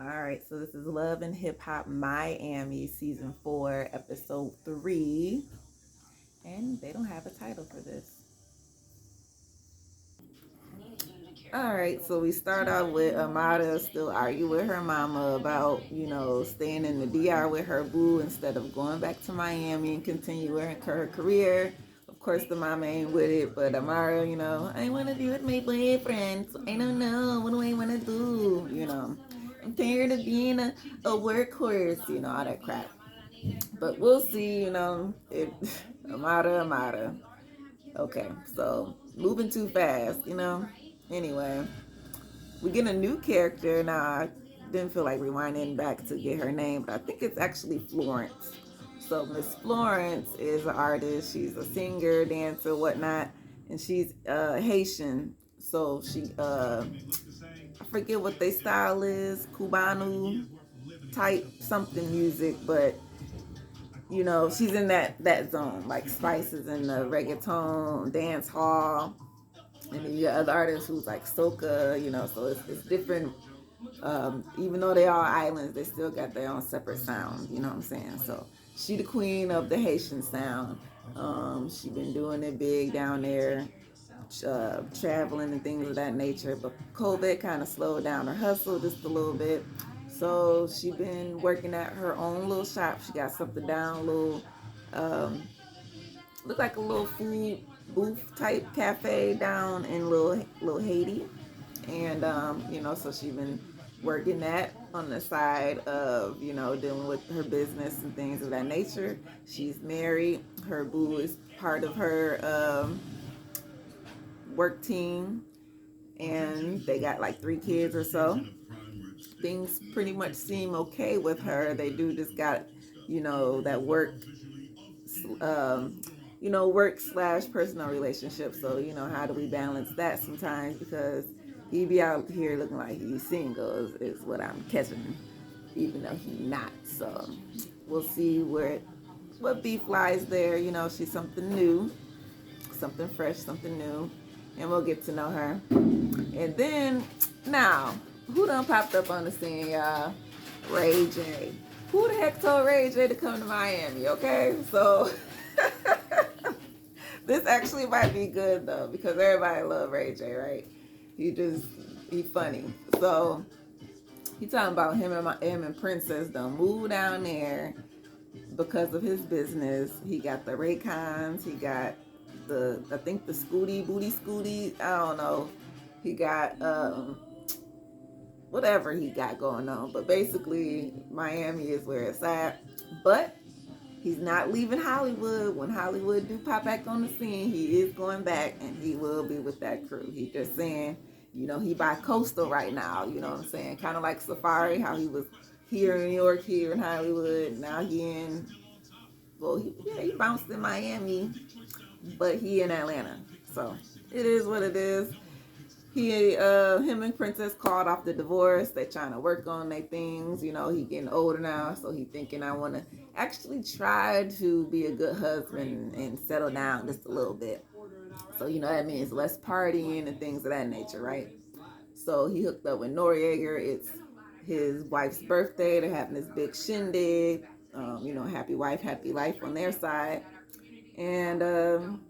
All right, so this is Love and Hip Hop Miami, season 4, episode 3. And they don't have a title for this. All right, so we start out with Amada still arguing with her mama about, staying in the DR with her boo instead of going back to Miami and continuing her career. Of course, the mama ain't with it, but Amara, I want to be with my boyfriend. So I don't know. What do I want to do? I'm tired of being a workhorse, all that crap. But we'll see, if Amada. Okay, so moving too fast. Anyway, we get a new character. Now, I didn't feel like rewinding back to get her name, but I think it's actually Florence. So Miss Florence is an artist. She's a singer, dancer, whatnot, and she's Haitian. So I forget what their style is, Cubano type something music, but she's in that zone, like Spices in the reggaeton, dance hall, and then you got other artists who's like soca, so it's different. Even though they are islands, they still got their own separate sound. You know what I'm saying? So she the queen of the Haitian sound. She been doing it big down there, traveling and things of that nature. But COVID kind of slowed down her hustle just a little bit. So she been working at her own little shop. She got something down, um, look like a little food booth type cafe down in little Haiti, and so she been working that on the side of dealing with her business and things of that nature. She's married. Her boo is part of her work team, and they got like 3 kids or so. Things pretty much seem okay with her. They do just got that um, work slash personal relationship. So, how do we balance that sometimes? Because he be out here looking like he's single is what I'm catching, even though he's not. So we'll see what beef lies there. She's something new, something fresh, something new, and we'll get to know her. And then now, who done popped up on the scene, y'all? Ray J. Who the heck told Ray J to come to Miami? Okay, so this actually might be good though, because everybody love Ray J, right? He funny. So he talking about him and Princess done move down there because of his business. He got the Raycons. He got I think the booty scooty. I don't know. He got whatever he got going on. But basically, Miami is where it's at. But he's not leaving Hollywood. When Hollywood do pop back on the scene, he is going back, and he will be with that crew. He just saying, he bi-coastal right now. You know what I'm saying? Kind of like Safari, how he was here in New York, here in Hollywood. Now he bounced in Miami, but he in Atlanta. So it is what it is. Him and Princess called off the divorce. They trying to work on their things. He getting older now, so he thinking I want to actually try to be a good husband and settle down just a little bit. So that means less partying and things of that nature, right? So he hooked up with Noriega. It's his wife's birthday. They're having this big shindig. Happy wife, happy life on their side. And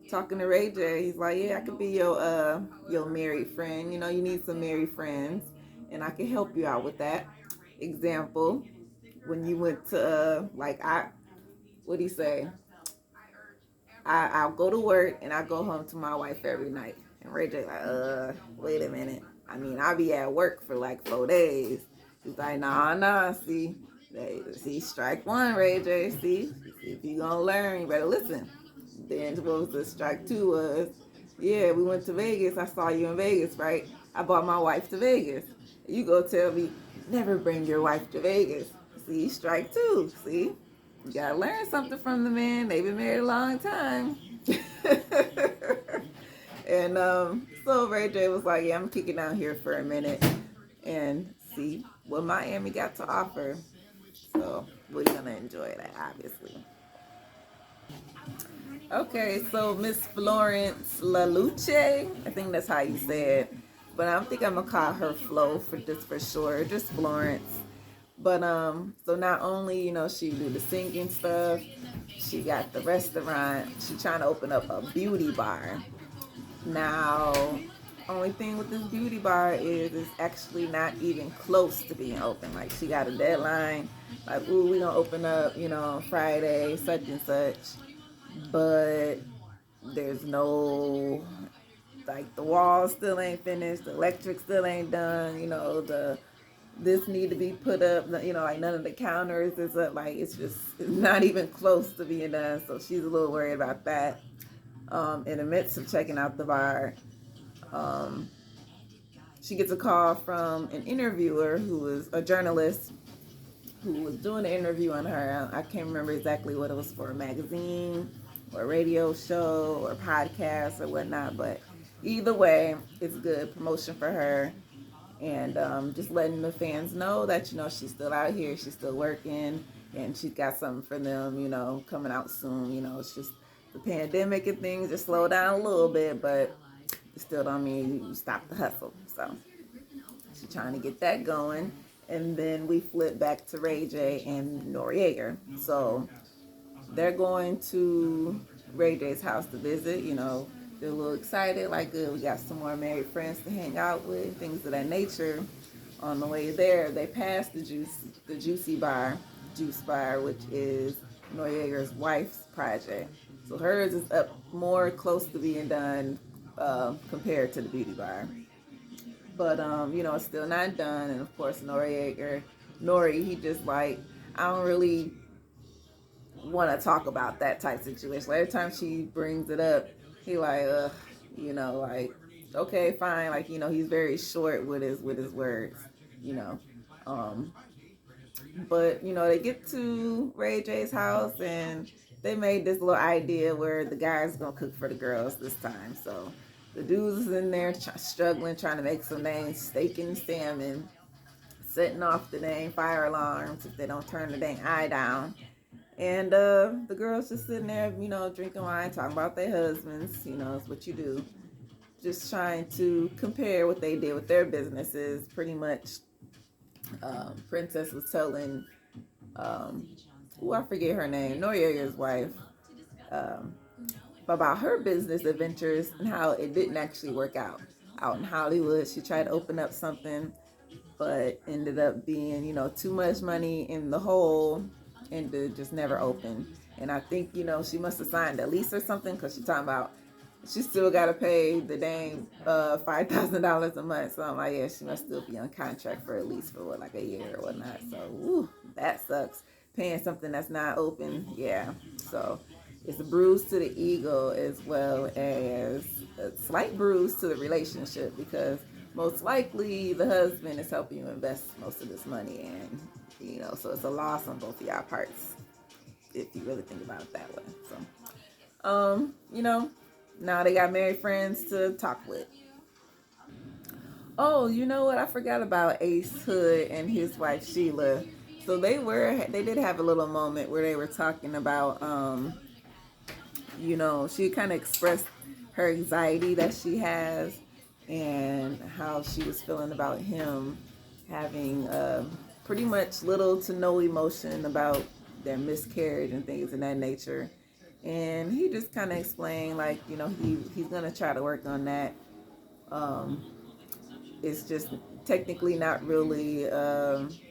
talking to Ray J, he's like, yeah, I could be your married friend. You need some married friends, and I can help you out with that. Example, when you went to what do you say? I'll go to work and I go home to my wife every night. And Ray J like, wait a minute. I mean, I'll be at work for like 4 days. He's like, nah, see, strike one, Ray J. See, if you gonna learn, you better listen. Then what was the strike 2 was, yeah, we went to Vegas. I saw you in Vegas, right? I brought my wife to Vegas. You go tell me, never bring your wife to Vegas. See, strike 2. See, you gotta learn something from the man. They've been married a long time. And so Ray J was like, yeah, I'm kicking out here for a minute and see what Miami got to offer. So we're gonna enjoy that, obviously. Okay, so Miss Florence LaLuce, I think that's how you say it, but I think I'm gonna call her Flo for short, just Florence. But so not only, you know, she do the singing stuff, she got the restaurant. She trying to open up a beauty bar. Now, only thing with this beauty bar is it's actually not even close to being open. Like she got a deadline, like, ooh, we gonna open up, you know, on Friday, such and such. But there's no, like, the walls still ain't finished, the electric still ain't done, you know, the this need to be put up, you know, like none of the counters is up, like it's not even close to being done. So she's a little worried about that. In the midst of checking out the bar, um, she gets a call from an interviewer who was a journalist who was doing an interview on her. I can't remember exactly what it was for, a magazine or a radio show or podcast or whatnot, but either way, it's good promotion for her. And just letting the fans know that, you know, she's still out here, she's still working, and she's got something for them, you know, coming out soon. You know, it's just the pandemic and things just slow down a little bit, but it still don't mean you stop the hustle. So she's trying to get that going. And then we flip back to Ray J and Noriega. So they're going to Ray J's house to visit. You know, they're a little excited, like, good, we got some more married friends to hang out with, things of that nature. On the way there, they passed the Juice Bar, which is Noriega's wife's project. So hers is up more close to being done compared to the beauty bar. But you know, it's still not done. And of course, Nori, he just like, I don't really want to talk about that type of situation. Like, every time she brings it up, he like, you know, like, okay, fine. Like, you know, he's very short with his words, you know. Um, but you know, they get to Ray J's house and they made this little idea where the guy's gonna cook for the girls this time. So the dudes is in there struggling, trying to make some dang steak and salmon, setting off the dang fire alarms if they don't turn the dang eye down. And the girls just sitting there, you know, drinking wine, talking about their husbands. You know, it's what you do. Just trying to compare what they did with their businesses. Pretty much, Princess was telling, um, I forget her name, Noriega's wife, um, about her business adventures and how it didn't actually work out. Out in Hollywood, she tried to open up something, but ended up being, you know, too much money in the hole and it just never opened. And I think, you know, she must have signed a lease or something, because she's talking about she still got to pay the dang $5,000 a month. So I'm like, yeah, she must still be on contract for at least for what, like a year or whatnot. So woo, that sucks. Paying something that's not open, yeah. So it's a bruise to the ego as well as a slight bruise to the relationship, because most likely the husband is helping you invest most of this money, and you know, so it's a loss on both of y'all parts if you really think about it that way. So you know, now they got married friends to talk with. Oh, you know what? I forgot about Ace Hood and his wife Sheila. So they did have a little moment where they were talking about you know, she kind of expressed her anxiety that she has and how she was feeling about him having pretty much little to no emotion about their miscarriage and things of that nature. And he just kind of explained, like, you know, he's going to try to work on that. Um, it's just technically not really,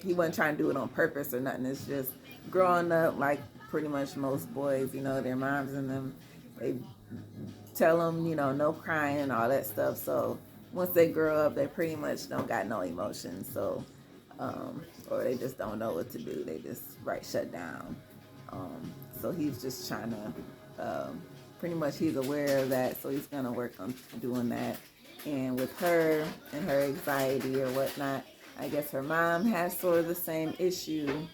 he wasn't trying to do it on purpose or nothing. It's just growing up like pretty much most boys, you know, their moms and them, they tell them, you know, no crying and all that stuff. So once they grow up, they pretty much don't got no emotions. So, or they just don't know what to do. They just shut down. So he's just trying to, pretty much he's aware of that. So he's going to work on doing that. And with her and her anxiety or whatnot, I guess her mom has sort of the same issue,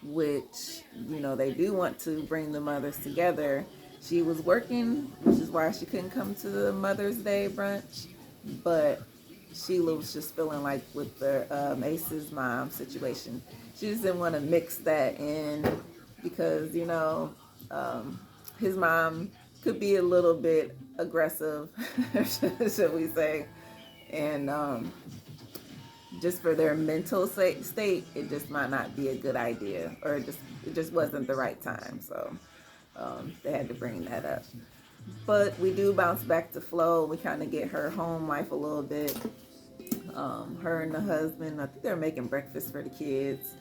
which, you know, they do want to bring the mothers together. She was working, which is why she couldn't come to the Mother's Day brunch. But Sheila was just feeling like with the Ace's mom situation, she just didn't want to mix that in because, you know, his mom could be a little bit aggressive, should we say, and just for their mental state, it just might not be a good idea, or it just wasn't the right time. So they had to bring that up. But we do bounce back to flow. We kind of get her home life a little bit. Her and the husband, I think they're making breakfast for the kids.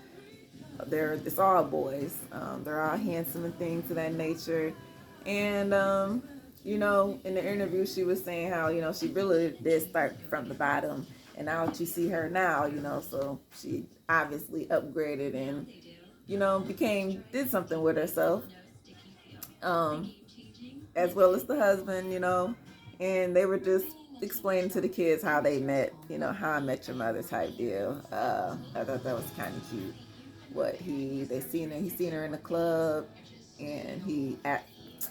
It's all boys. They're all handsome and things of that nature. And in the interview, she was saying how she really did start from the bottom, and now that you see her now, so she obviously upgraded and did something with herself, um, as well as the husband, and they were just explaining to the kids how they met, how I met your mother type deal. I thought that was kind of cute. He seen her in the club, and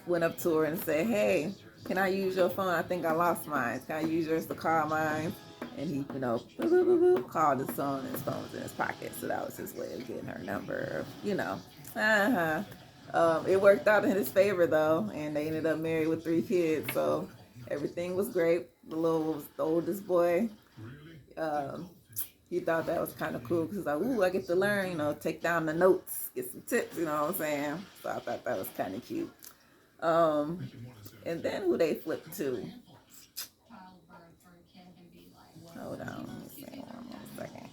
went up to her and said, "Hey, can I use your phone? I think I lost mine. Can I use yours to call mine?" And he, boop, boop, boop, boop, called his phone, and his phone was in his pocket. So that was his way of getting her number. Uh-huh. It worked out in his favor though, and they ended up married with 3 kids. So everything was great. The oldest boy. Um, he thought that was kind of cool because he's like, "Ooh, I get to learn, take down the notes, get some tips, you know what I'm saying?" So I thought that was kind of cute. And then who they flipped to? Hold on, let me see one more second.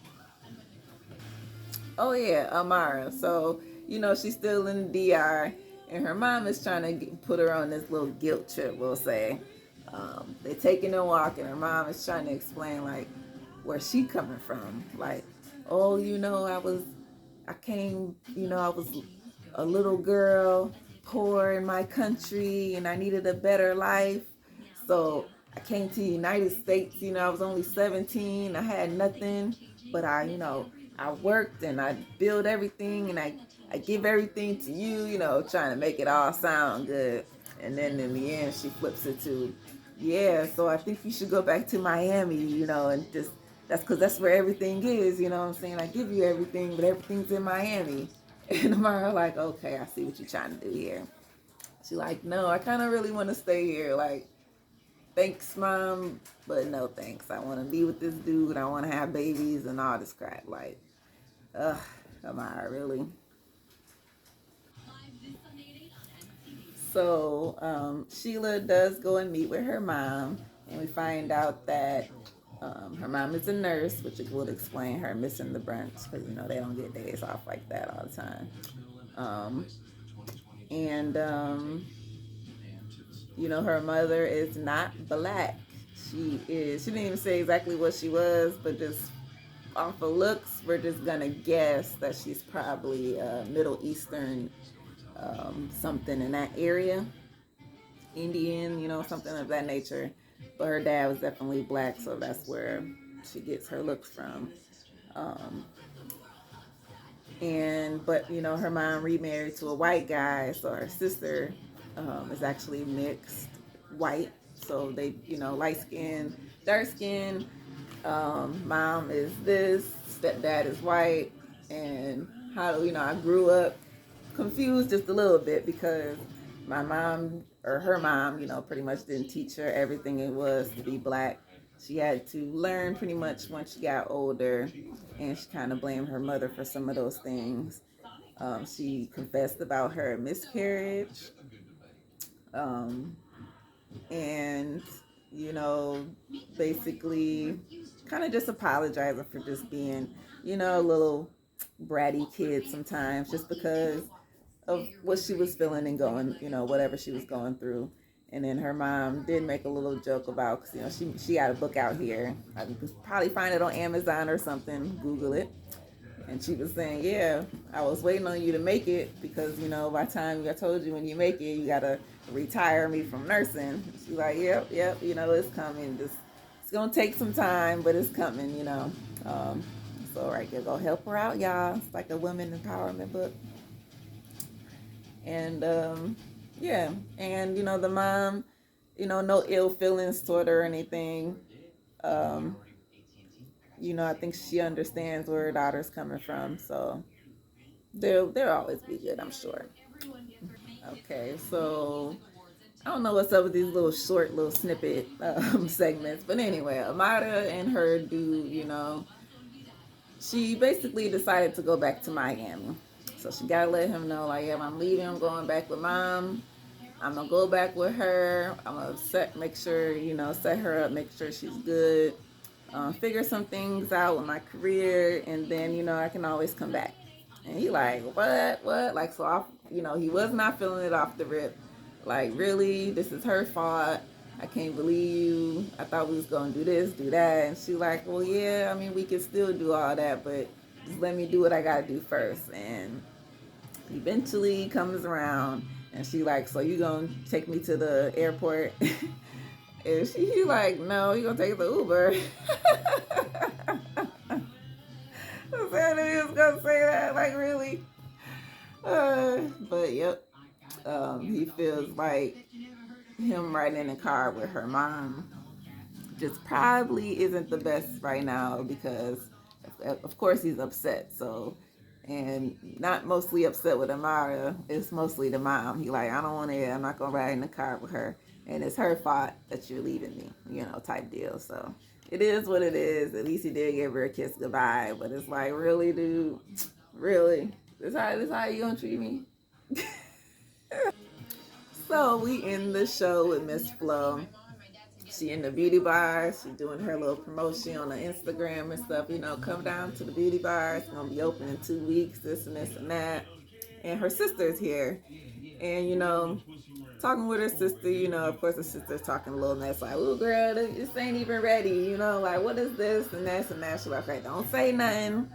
Oh yeah, Amara. So she's still in the DR, and her mom is trying to put her on this little guilt trip. We'll say they're taking a walk, and her mom is trying to explain like where she coming from. Like, oh, I came, I was a little girl, poor in my country, and I needed a better life. So I came to the United States, I was only 17, I had nothing, but I worked and I built everything, and I give everything to you, trying to make it all sound good. And then in the end, she flips it to, yeah, so I think you should go back to Miami, and just, that's because that's where everything is, what I'm saying? I give you everything, but everything's in Miami. And Amara like, okay, I see what you're trying to do here. She like, no, I kind of really want to stay here. Like, thanks, mom, but no thanks. I want to be with this dude. I want to have babies and all this crap. Like, ugh, Amara, really? So Sheila does go and meet with her mom, and we find out that her mom is a nurse, which would explain her missing the brunch because they don't get days off like that all the time. Um, and her mother is not black. She is. She didn't even say exactly what she was, but just off of looks, we're just gonna guess that she's probably Middle Eastern, something in that area, Indian, something of that nature. But her dad was definitely black, so that's where she gets her looks from. Um, but her mom remarried to a white guy, so her sister is actually mixed white. So they, light skin, dark skin. Mom is this, stepdad is white, and how I grew up confused just a little bit because my mom or her mom, pretty much didn't teach her everything it was to be black. She had to learn pretty much once she got older, and she kind of blamed her mother for some of those things. She confessed about her miscarriage, um, and you know, basically, kind of just apologizing for just being, a little bratty kid sometimes, just because of what she was feeling and going, whatever she was going through. And then her mom did make a little joke about, cause she got a book out here. I can probably find it on Amazon or something. Google it. And she was saying, yeah, I was waiting on you to make it because, by the time I told you when you make it, you got to retire me from nursing. She's like, yep, it's coming. It's going to take some time, but it's coming. So right there, go help her out, y'all. It's like a women empowerment book. And, yeah. And, the mom, no ill feelings toward her or anything. Um, I think she understands where her daughter's coming from. So they'll always be good, I'm sure. Okay, so I don't know what's up with these little short, little snippet segments, but anyway, Amada and her dude, she basically decided to go back to Miami. So she gotta let him know, like, yeah, I'm leaving, I'm going back with mom. I'm gonna go back with her. I'm gonna make sure, set her up, make sure she's good, figure some things out with my career, and then, I can always come back. And he like, what? Like, so he was not feeling it off the rip. Like, really, this is her fault. I can't believe you. I thought we was gonna do this, do that. And she like, well, yeah, I mean, we can still do all that, but just let me do what I gotta do first. And eventually comes around, and she like, so you gonna take me to the airport? And he like, no, you gonna take the Uber. I said he was gonna say that, like, really. But yep, he feels like him riding in the car with her mom just probably isn't the best right now, because of course he's upset. So, and not mostly upset with Amara, it's mostly the mom. He like, I don't want to, I'm not gonna ride in the car with her, and it's her fault that you're leaving me, type deal. So it is what it is. At least he did give her a kiss goodbye, but it's like, really, dude, really, this how you gonna treat me? So we end the show with Miss Flo. She in the beauty bar. She doing her little promotion on the Instagram and stuff. Come down to the beauty bar. It's gonna be open in 2 weeks. This and this and that. And her sister's here, and talking with her sister. Of course, her sister's talking a little mess, like, "Ooh, girl, this ain't even ready." Like, what is this and that and that. She's like, "Okay, don't say nothing,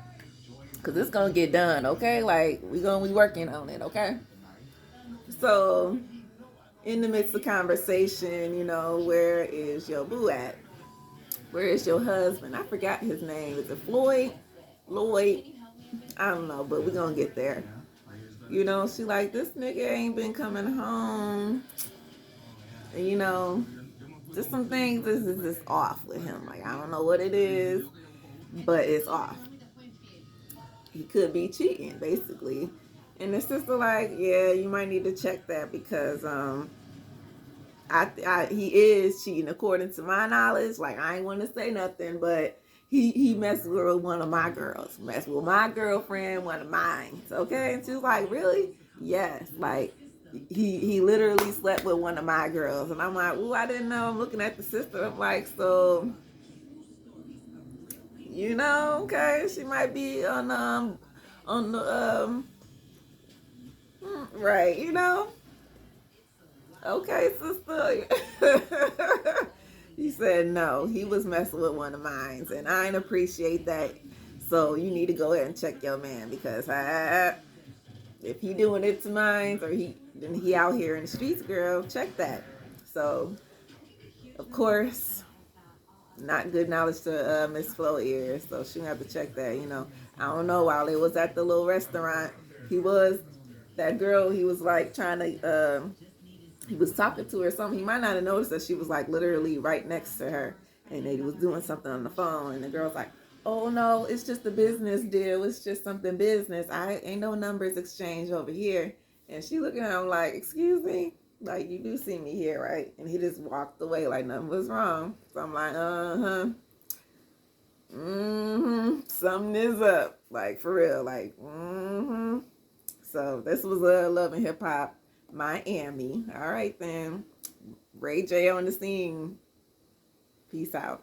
cause it's gonna get done. Okay, like we gonna be working on it. Okay." So in the midst of conversation, where is your boo at? Where is your husband? I forgot his name. Is it Floyd? Lloyd? I don't know, but we're gonna get there. She like, this nigga ain't been coming home. And, just some things is just off with him. Like, I don't know what it is, but it's off. He could be cheating, basically. And the sister like, yeah, you might need to check that, because he is cheating according to my knowledge. Like, I ain't want to say nothing, but he messed with one of my girls, messed with my girlfriend, one of mine. Okay, and she was like, really? Yes. Like, he literally slept with one of my girls, and I'm like, I didn't know. I'm looking at the sister. I'm like, so okay, she might be on the right, okay, sister. He said no, he was messing with one of mine, and I didn't appreciate that. So you need to go ahead and check your man, because if he doing it to mine, or then he out here in the streets, girl, check that. So of course, not good knowledge to Miss Flo ears, so she have to check that. I don't know, while it was at the little restaurant, that girl, he was like trying to he was talking to her or something. He might not have noticed that she was like literally right next to her, and they was doing something on the phone, and the girl's like, oh no, it's just a business deal, it's just something business, I ain't no numbers exchange over here. And she looking at him like, excuse me, like, you do see me here, right? And he just walked away like nothing was wrong. So I'm like, something is up, like, for real, like, So this was Love and Hip Hop Miami. All right then. Ray J on the scene. Peace out.